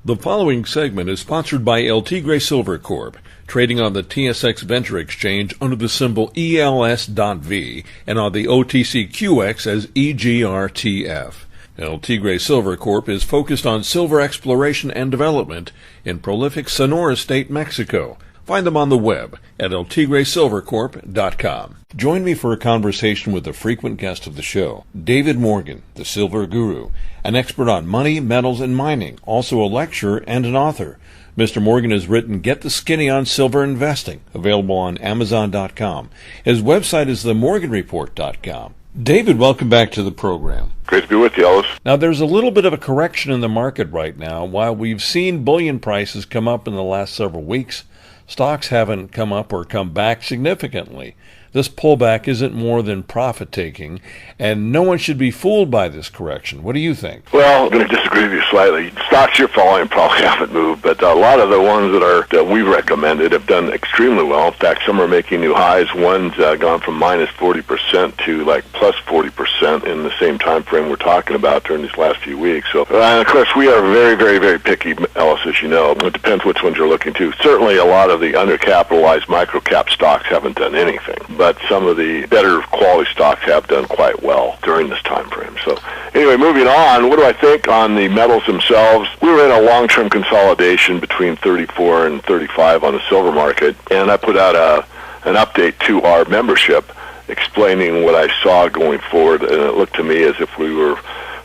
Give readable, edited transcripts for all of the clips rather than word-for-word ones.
The following segment is sponsored by El Tigre Silver Corp., trading on the TSX Venture Exchange under the symbol ELS.V and on the OTCQX as EGRTF. El Tigre Silver Corp. Is focused on silver exploration and development in prolific Sonora State, Mexico. Find them on the web at eltigresilvercorp.com. Join me for a conversation with a frequent guest of the show, David Morgan, the Silver Guru, an expert on money, metals, and mining, also a lecturer and an author. Mr. Morgan has written Get the Skinny on Silver Investing, available on Amazon.com. His website is themorganreport.com. David, welcome back to the program. Great to be with you, Ellis. Now, there's a little bit of a correction in the market right now. While we've seen bullion prices come up in the last several weeks, stocks haven't come up or come back significantly. This pullback isn't more than profit-taking, and no one should be fooled by this correction. What do you think? Well, I'm going to disagree with you slightly. Stocks you're following probably haven't moved, but a lot of the ones that we've recommended have done extremely well. In fact, some are making new highs. One's gone from minus 40% to like plus 40% in the same time frame we're talking about during these last few weeks. So, and of course, we are very, very, very picky, Ellis, as you know. It depends which ones you're looking to. Certainly, a lot of the undercapitalized microcap stocks haven't done anything, but some of the better quality stocks have done quite well during this time frame. So anyway, moving on, what do I think on the metals themselves? We were in a long-term consolidation between 34 and 35 on the silver market, and I put out an update to our membership explaining what I saw going forward, and it looked to me as if we were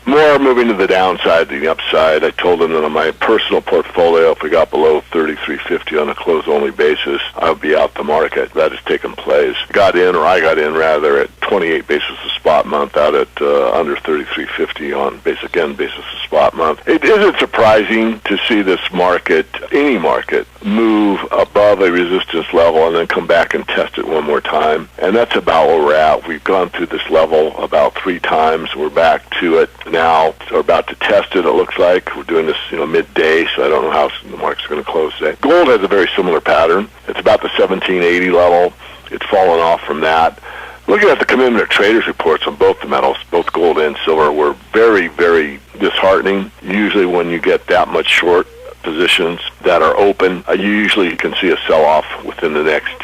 more moving to the downside than the upside. I told them that on my personal portfolio, if we got below 33.50 on a close-only basis, I would be out the market. That has taken place. I got in at 28 basis a spot month, out at under 33.50 on basis a spot month. It isn't surprising to see this market, any market, move above a resistance level and then come back and test it one more time. And that's about where we're at. We've gone through this level about 3 times. We're back to it now. We're about to test it, it looks like. We're doing this, midday, so I don't know how the market's going to close today. Gold has a very similar pattern. It's about the 1780 level. It's fallen off from that. Looking at the commitment of traders reports on both the metals, both gold and silver, were very, very disheartening. Usually when you get that much short positions that are open, you usually can see a sell-off within the next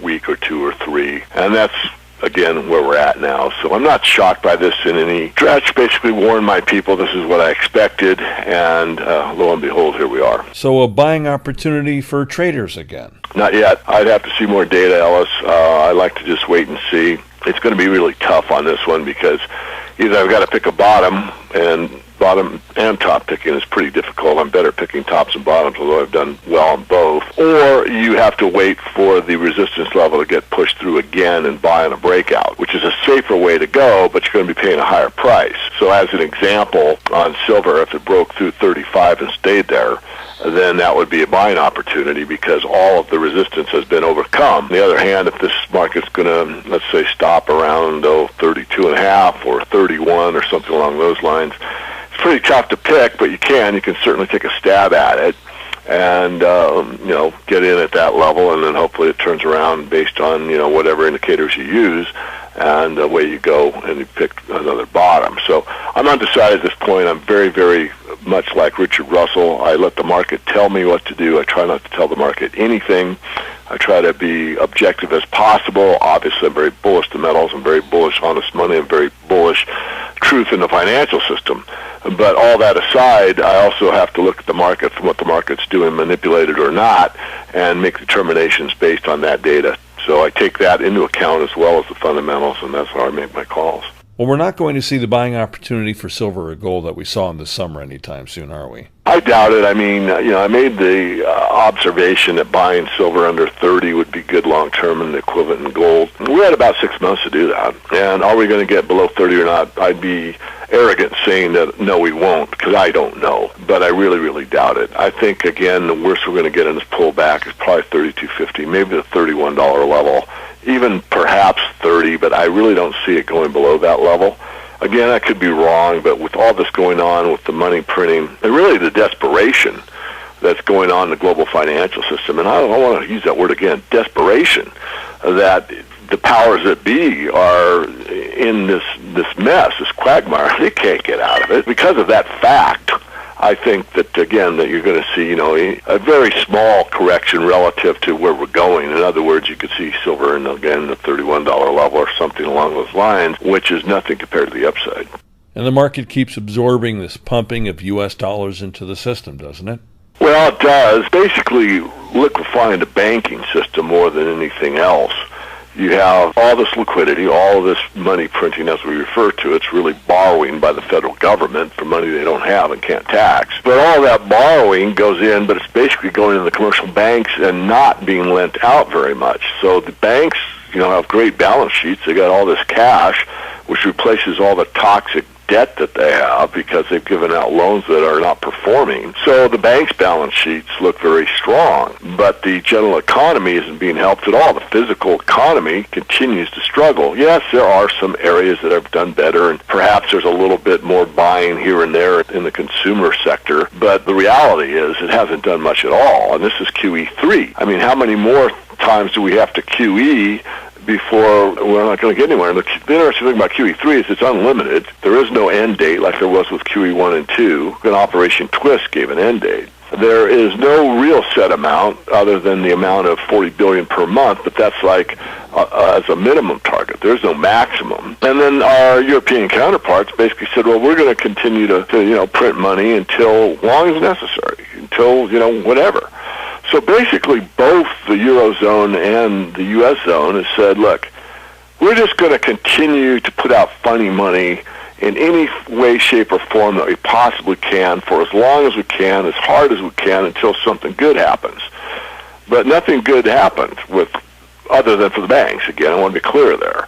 week or 2 or 3. And that's, again, where we're at now. So I'm not shocked by this in any stretch. Basically warned my people this is what I expected, and lo and behold, here we are. So a buying opportunity for traders again? Not yet. I'd have to see more data, Ellis. I like to just wait and see. It's going to be really tough on this one because either I've got to pick a bottom and top picking is pretty difficult. I'm better picking tops and bottoms, although I've done well on both. Or you have to wait for the resistance level to get pushed through again and buy on a breakout, which is a safer way to go, but you're going to be paying a higher price. So as an example, on silver, if it broke through 35 and stayed there, then that would be a buying opportunity because all of the resistance has been overcome. On the other hand, if this market's going to, let's say, stop around 32.5 or 31 or something along those lines, it's pretty tough to pick, but you can certainly take a stab at it and get in at that level, and then hopefully it turns around based on whatever indicators you use, and away you go and you pick another bottom. So I'm undecided at this point. I'm very, very much like Richard Russell. I let the market tell me what to do. I try not to tell the market anything. I try to be objective as possible. Obviously, I'm very bullish to metals. I'm very bullish honest money. I'm very bullish truth in the financial system. But all that aside, I also have to look at the market from what the market's doing, manipulated or not, and make determinations based on that data. So I take that into account as well as the fundamentals, and that's how I make my calls. Well, we're not going to see the buying opportunity for silver or gold that we saw in the summer anytime soon, are we? I doubt it. I mean, I made the observation that buying silver under 30 would be good long-term and the equivalent in gold. We had about 6 months to do that. And are we going to get below 30 or not? I'd be arrogant saying that no, we won't, because I don't know. But I really, really doubt it. I think, again, the worst we're going to get in this pullback is probably $32.50, maybe the $31 level, even perhaps 30, but I really don't see it going below that level. Again, I could be wrong, but with all this going on with the money printing and really the desperation that's going on in the global financial system, and I don't want to use that word again, desperation, that the powers that be are in this mess, this quagmire. They can't get out of it. Because of that fact, I think that, again, that you're going to see, a very small correction relative to where we're going. In other words, you could see silver in, again, the $31 level or something along those lines, which is nothing compared to the upside. And the market keeps absorbing this pumping of U.S. dollars into the system, doesn't it? Well, it does. Basically liquefying the banking system more than anything else. You have all this liquidity, all of this money printing, as we refer to. It's really borrowing by the federal government for money they don't have and can't tax. But all that borrowing goes in, but it's basically going into the commercial banks and not being lent out very much. So the banks, have great balance sheets. They got all this cash, which replaces all the toxic debt that they have because they've given out loans that are not performing. So the bank's balance sheets look very strong, but the general economy isn't being helped at all. The physical economy continues to struggle. Yes, there are some areas that have done better, and perhaps there's a little bit more buying here and there in the consumer sector, but the reality is it hasn't done much at all, and this is QE3. I mean, how many more times do we have to QE before we're not going to get anywhere? And the interesting thing about QE3 is it's unlimited. There is no end date like there was with QE1 and 2. And Operation Twist gave an end date. There is no real set amount other than the amount of $40 billion per month, but that's like as a minimum target. There's no maximum. And then our European counterparts basically said, well, we're going to continue to print money until long as necessary, until whatever. So basically, both the Eurozone and the U.S. zone has said, look, we're just going to continue to put out funny money in any way, shape, or form that we possibly can for as long as we can, as hard as we can, until something good happens. But nothing good happened other than for the banks. Again, I want to be clear there.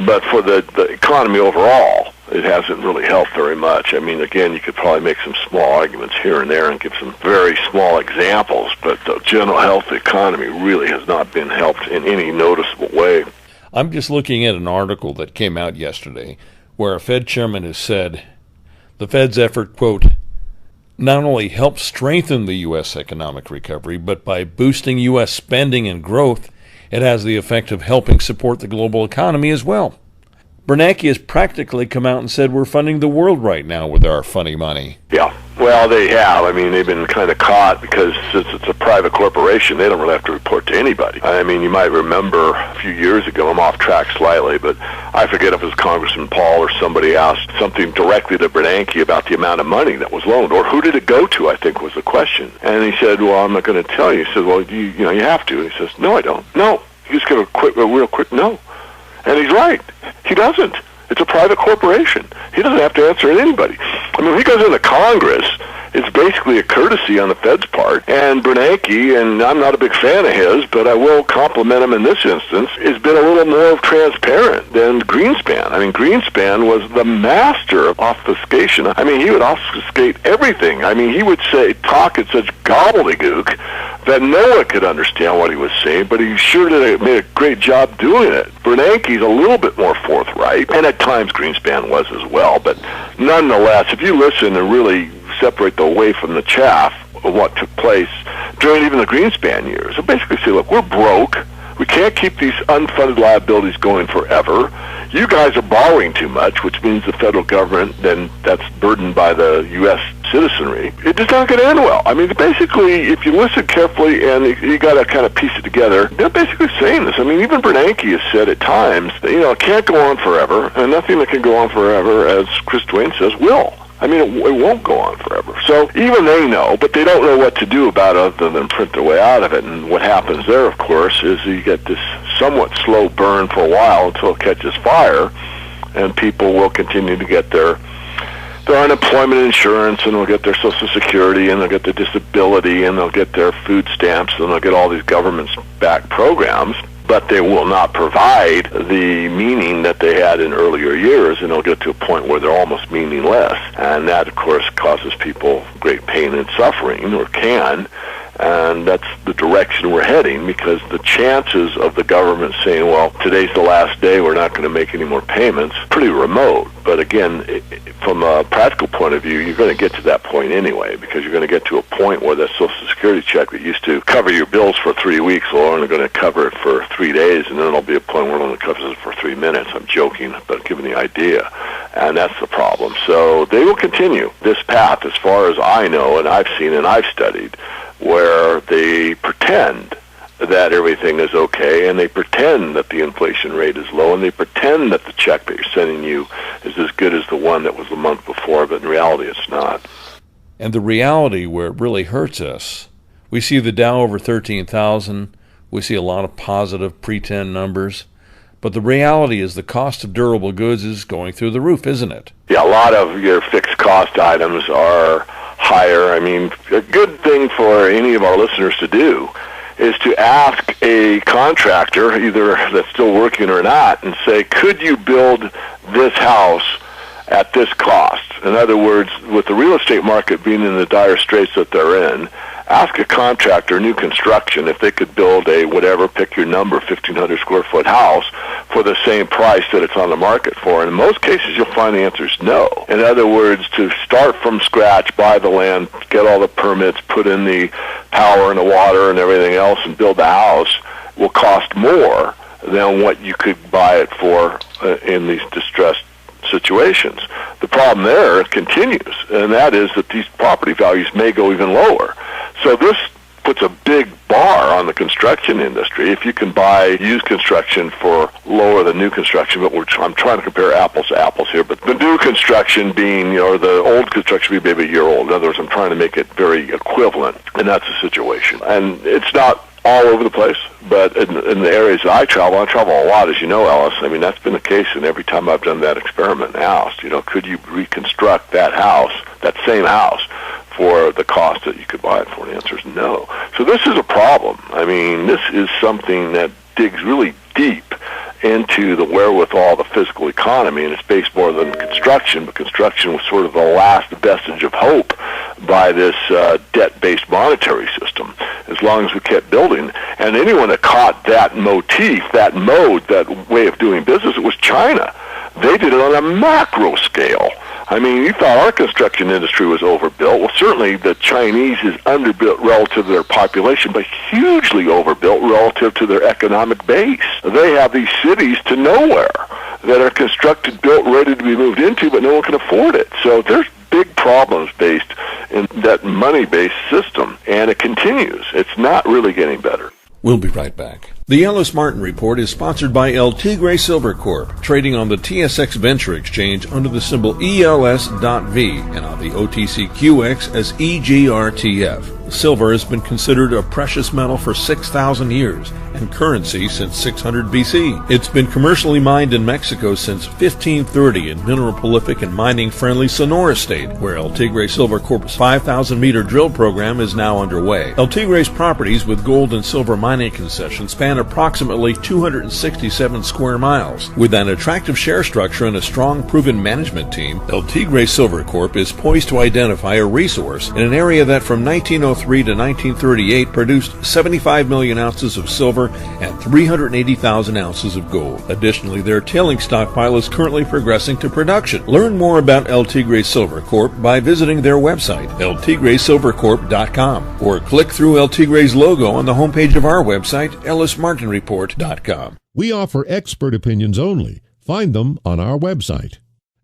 But for the economy overall, it hasn't really helped very much. I mean, again, you could probably make some small arguments here and there and give some very small examples, but the general health of the economy really has not been helped in any noticeable way. I'm just looking at an article that came out yesterday where a Fed chairman has said the Fed's effort, quote, not only helps strengthen the U.S. economic recovery, but by boosting U.S. spending and growth, it has the effect of helping support the global economy as well. Bernanke has practically come out and said we're funding the world right now with our funny money. Yeah, well, they have. I mean, they've been kind of caught because since it's a private corporation, they don't really have to report to anybody. I mean, you might remember a few years ago, I'm off track slightly, but I forget if it was Congressman Paul or somebody asked something directly to Bernanke about the amount of money that was loaned, or who did it go to, I think was the question. And he said, well, I'm not going to tell you. He said, well, you have to. And he says, no, I don't. No. You just give a real quick no. And he's right. He doesn't. It's a private corporation. He doesn't have to answer to anybody. I mean, when he goes into Congress, it's basically a courtesy on the Fed's part. And Bernanke, and I'm not a big fan of his, but I will compliment him in this instance, has been a little more transparent than Greenspan. I mean, Greenspan was the master of obfuscation. I mean, he would obfuscate everything. I mean, he would talk in such gobbledygook that no one could understand what he was saying, but he sure made a great job doing it. Bernanke's a little bit more forthright, and at times Greenspan was as well, but nonetheless, if you listen and really separate the wheat from the chaff of what took place during even the Greenspan years, so basically say, look, we're broke. We can't keep these unfunded liabilities going forever. You guys are borrowing too much, which means the federal government, then that's burdened by the U.S. citizenry. It is not going to end well. I mean, basically, if you listen carefully and you got to kind of piece it together, they're basically saying this. I mean, even Bernanke has said at times that, it can't go on forever, and nothing that can go on forever, as Chris Duane says, will. I mean, it won't go on forever. So even they know, but they don't know what to do about it other than print their way out of it. And what happens there, of course, is you get this somewhat slow burn for a while until it catches fire, and people will continue to get their unemployment insurance, and they'll get their Social Security, and they'll get their disability, and they'll get their food stamps, and they'll get all these government-backed programs. But they will not provide the meaning that they had in earlier years, and they'll get to a point where they're almost meaningless. And that, of course, causes people great pain and suffering, or can. And that's the direction we're heading, because the chances of the government saying, well, today's the last day, we're not going to make any more payments, pretty remote. But again, from a practical point of view, you're going to get to that point anyway, because you're going to get to a point where that Social Security check that used to cover your bills for 3 weeks will only going to cover it for 3 days, and then it'll be a point where it only covers it for 3 minutes. I'm joking, but giving the idea. And that's the problem. So they will continue this path, as far as I know, and I've seen and I've studied, where they pretend that everything is okay, and they pretend that the inflation rate is low, and they pretend that the check that you're sending you is as good as the one that was the month before, but in reality it's not. And the reality where it really hurts us, we see the Dow over 13,000, we see a lot of positive pretend numbers, but the reality is the cost of durable goods is going through the roof, isn't it? Yeah, a lot of your fixed cost items are higher. I mean, a good thing for any of our listeners to do is to ask a contractor, either that's still working or not, and say, could you build this house at this cost? In other words, with the real estate market being in the dire straits that they're in, ask a contractor, new construction, if they could build a whatever, pick your number, 1,500 square foot house for the same price that it's on the market for. And in most cases, you'll find the answer is no. In other words, to start from scratch, buy the land, get all the permits, put in the power and the water and everything else, and build the house will cost more than what you could buy it for in these distressed situations. The problem there continues, and that is that these property values may go even lower. So this puts a big bar on the construction industry. If you can buy used construction for lower than new construction, but I'm trying to compare apples to apples here, but the new construction being, or the old construction being maybe a year old. In other words, I'm trying to make it very equivalent, and that's the situation. And it's not all over the place, but in the areas that I travel a lot, as you know, Ellis. I mean, that's been the case, and every time I've done that experiment and asked, could you reconstruct that house, that same house, for the cost that you could buy it for? The answer is no. So this is a problem. I mean, this is something that digs really deep into the wherewithal of the physical economy, and it's based more than construction, but construction was sort of the last vestige of hope by this debt-based monetary system, as long as we kept building. And anyone that caught that motif, that mode, that way of doing business, it was China. They did it on a macro scale. I mean, you thought our construction industry was overbuilt. Well, certainly the Chinese is underbuilt relative to their population, but hugely overbuilt relative to their economic base. They have these cities to nowhere that are constructed, built, ready to be moved into, but no one can afford it. So there's big problems based in that money-based system, and it continues. It's not really getting better. We'll be right back. The Ellis Martin Report is sponsored by El Tigre Silver Corp, trading on the TSX Venture Exchange under the symbol ELS.V and on the OTCQX as EGRTF. Silver has been considered a precious metal for 6,000 years and currency since 600 BC. It's been commercially mined in Mexico since 1530 in mineral-prolific and mining-friendly Sonora State, where El Tigre Silver Corp's 5,000-meter drill program is now underway. El Tigre's properties with gold and silver mining concessions span approximately 267 square miles. With an attractive share structure and a strong, proven management team, El Tigre Silver Corp is poised to identify a resource in an area that from 1903 to 1938 produced 75 million ounces of silver and 380,000 ounces of gold. Additionally, their tailing stockpile is currently progressing to production. Learn more about El Tigre Silver Corp by visiting their website, eltigresilvercorp.com, or click through El Tigre's logo on the homepage of our website, ellismartinreport.com. We offer expert opinions only. Find them on our website,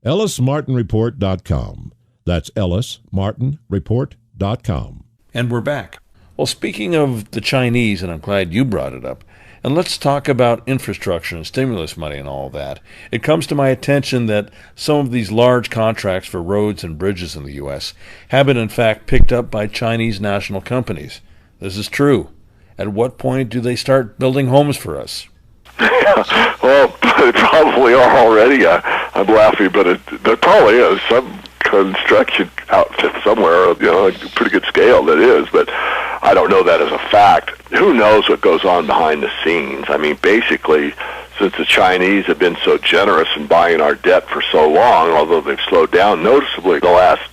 ellismartinreport.com. That's ellismartinreport.com. And we're back. Well, speaking of the Chinese, and I'm glad you brought it up, and let's talk about infrastructure and stimulus money and all that. It comes to my attention that some of these large contracts for roads and bridges in the U.S. have been in fact picked up by Chinese national companies. This is true. At what point do they start building homes for us? Well, they probably are already. I'm laughing, but there probably is some construction outfit somewhere, a pretty good scale that is, but I don't know that as a fact. Who knows what goes on behind the scenes? I mean, basically, since the Chinese have been so generous in buying our debt for so long, although they've slowed down noticeably the last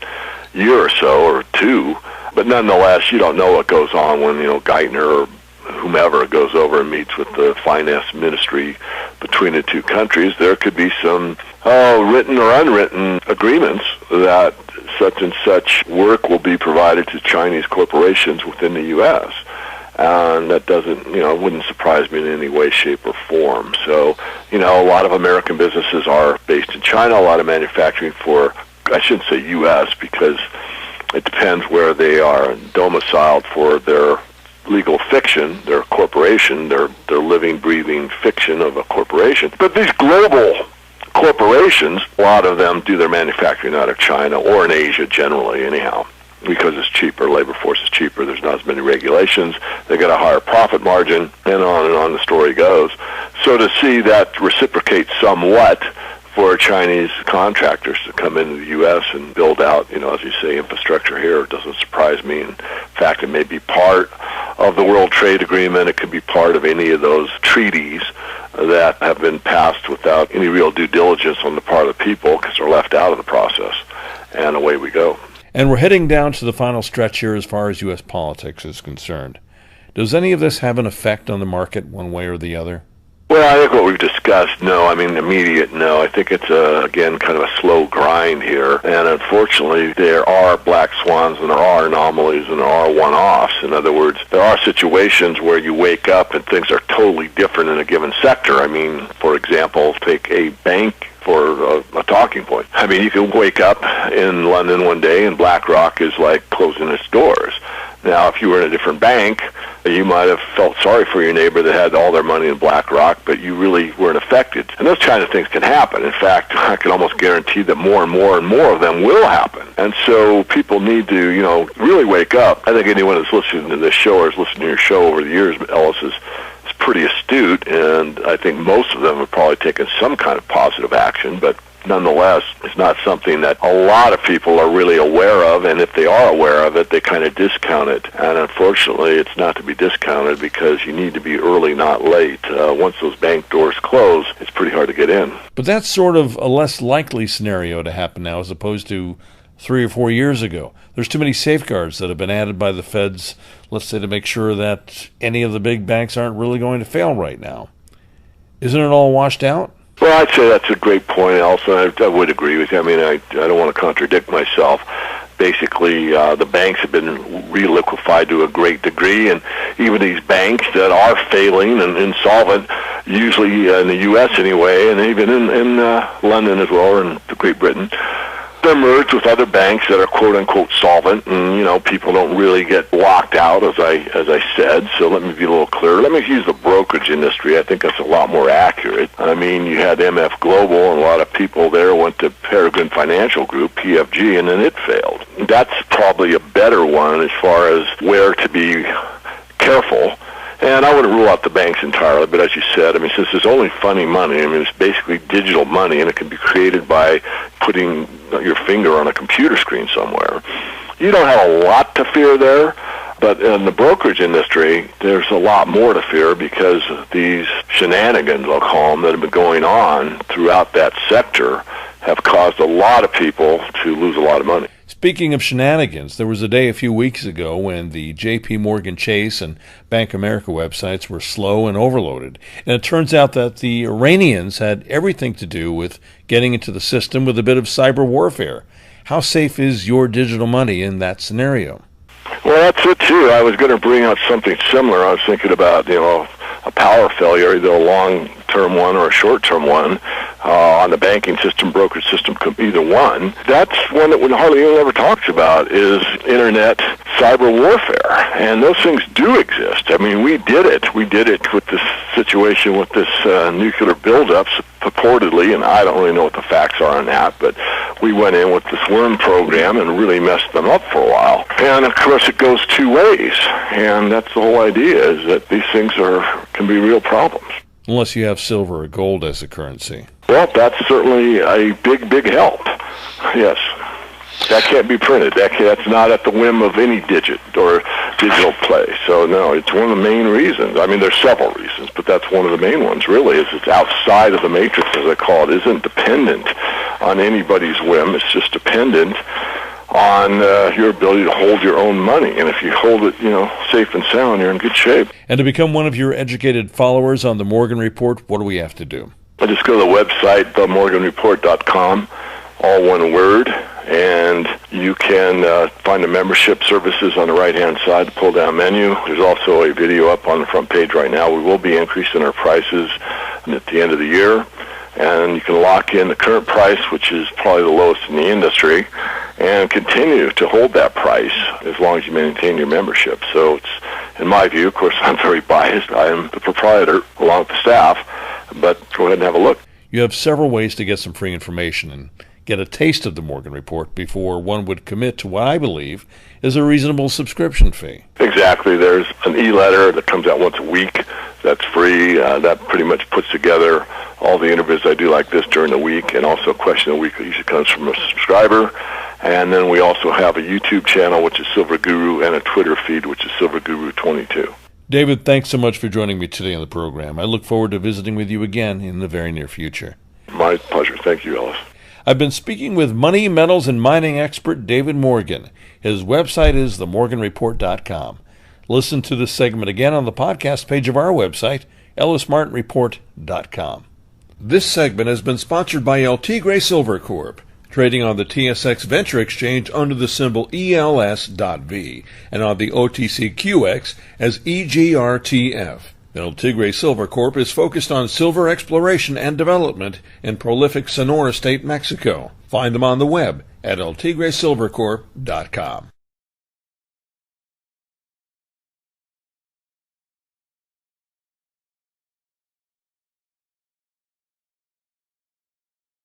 year or so, or two, But nonetheless, you don't know what goes on when, Geithner or whomever goes over and meets with the finance ministry between the two countries. There could be some written or unwritten agreements that such and such work will be provided to Chinese corporations within the U.S., and that doesn't, wouldn't surprise me in any way, shape, or form. So, a lot of American businesses are based in China, a lot of manufacturing for, I shouldn't say U.S., because it depends where they are domiciled for their legal fiction, their corporation, their living, breathing fiction of a corporation. But these global corporations, a lot of them do their manufacturing out of China or in Asia generally anyhow, because it's cheaper, labor force is cheaper, there's not as many regulations, they get a higher profit margin, and on the story goes. So to see that reciprocate somewhat for Chinese contractors to come into the U.S. and build out, as you say, infrastructure here, doesn't surprise me. In fact, it may be part of the World Trade Agreement. It could be part of any of those treaties that have been passed without any real due diligence on the part of the people because they're left out of the process. And away we go. And we're heading down to the final stretch here as far as U.S. politics is concerned. Does any of this have an effect on the market one way or the other? Well, I think what we've discussed, no. I mean, immediate, no. I think it's, again, kind of a slow grind here. And unfortunately, there are black swans and there are anomalies and there are one-offs. In other words, there are situations where you wake up and things are totally different in a given sector. I mean, for example, take a bank for a talking point. I mean, you can wake up in London one day and BlackRock is like closing its doors. Now, if you were in a different bank, you might have felt sorry for your neighbor that had all their money in BlackRock, but you really weren't affected. And those kind of things can happen. In fact, I can almost guarantee that more and more and more of them will happen. And so people need to, really wake up. I think anyone that's listening to this show or has listened to your show over the years, Ellis, is pretty astute, and I think most of them have probably taken some kind of positive action, but nonetheless, it's not something that a lot of people are really aware of, and if they are aware of it, they kind of discount it. And unfortunately, it's not to be discounted because you need to be early, not late. Once those bank doors close, it's pretty hard to get in. But that's sort of a less likely scenario to happen now as opposed to 3 or 4 years ago. There's too many safeguards that have been added by the feds, let's say, to make sure that any of the big banks aren't really going to fail right now. Isn't it all washed out? Well, I'd say that's a great point, also. I would agree with you. I mean, I don't want to contradict myself. Basically, the banks have been re-liquefied to a great degree, and even these banks that are failing and insolvent, usually in the U.S. anyway, and even in London as well, or in Great Britain, they're merged with other banks that are quote-unquote solvent, and, people don't really get locked out, as I said. So let me be a little clearer. Let me use the brokerage industry. I think that's a lot more accurate. I mean, you had MF Global, and a lot of people there went to Peregrine Financial Group, PFG, and then it failed. That's probably a better one as far as where to be careful. And I wouldn't rule out the banks entirely, but as you said, I mean, since there's only funny money, I mean, it's basically digital money, and it can be created by putting your finger on a computer screen somewhere. You don't have a lot to fear there, but in the brokerage industry, there's a lot more to fear because these shenanigans, I'll call them, that have been going on throughout that sector have caused a lot of people to lose a lot of money. Speaking of shenanigans, there was a day a few weeks ago when the J.P. Morgan Chase and Bank of America websites were slow and overloaded. And it turns out that the Iranians had everything to do with getting into the system with a bit of cyber warfare. How safe is your digital money in that scenario? Well, that's it, too. I was going to bring out something similar. I was thinking about, a power failure, either a long-term one or a short-term one, on the banking system, brokerage system, either one. That's one that hardly anyone ever talks about is internet cyber warfare. And those things do exist. I mean, we did it. We did it with this situation with this nuclear buildup, purportedly, and I don't really know what the facts are on that, but we went in with this worm program and really messed them up for a while. And, of course, it goes two ways. And that's the whole idea, is that these things can be real problems. Unless you have silver or gold as a currency. Well, that's certainly a big, big help. Yes. That can't be printed. That's not at the whim of any digit or digital play. So, no, it's one of the main reasons. I mean, there's several reasons, but that's one of the main ones, really, is it's outside of the matrix, as I call it. It isn't dependent on anybody's whim. It's just dependent on your ability to hold your own money. And if you hold it, safe and sound, you're in good shape. And to become one of your educated followers on the Morgan Report, what do we have to do? Just go to the website, themorganreport.com, all one word, and you can find the membership services on the right-hand side, the pull-down menu. There's also a video up on the front page right now. We will be increasing our prices at the end of the year, and you can lock in the current price, which is probably the lowest in the industry, and continue to hold that price as long as you maintain your membership. So it's, in my view, of course, I'm very biased. I am the proprietor along with the staff, but go ahead and have a look. You have several ways to get some free information and get a taste of the Morgan Report before one would commit to what I believe is a reasonable subscription fee. Exactly. There's an e-letter that comes out once a week that's free. That pretty much puts together all the interviews I do like this during the week, and also a question of the week that usually comes from a subscriber. And then we also have a YouTube channel, which is Silver Guru, and a Twitter feed, which is Silver Guru 22. David, thanks so much for joining me today on the program. I look forward to visiting with you again in the very near future. My pleasure. Thank you, Ellis. I've been speaking with money, metals, and mining expert David Morgan. His website is themorganreport.com. Listen to this segment again on the podcast page of our website, ellismartinreport.com. This segment has been sponsored by El Tigre Silver Corp., trading on the TSX Venture Exchange under the symbol ELS.V and on the OTCQX as EGRTF. El Tigre Silver Corp is focused on silver exploration and development in prolific Sonora State, Mexico. Find them on the web at eltigresilvercorp.com.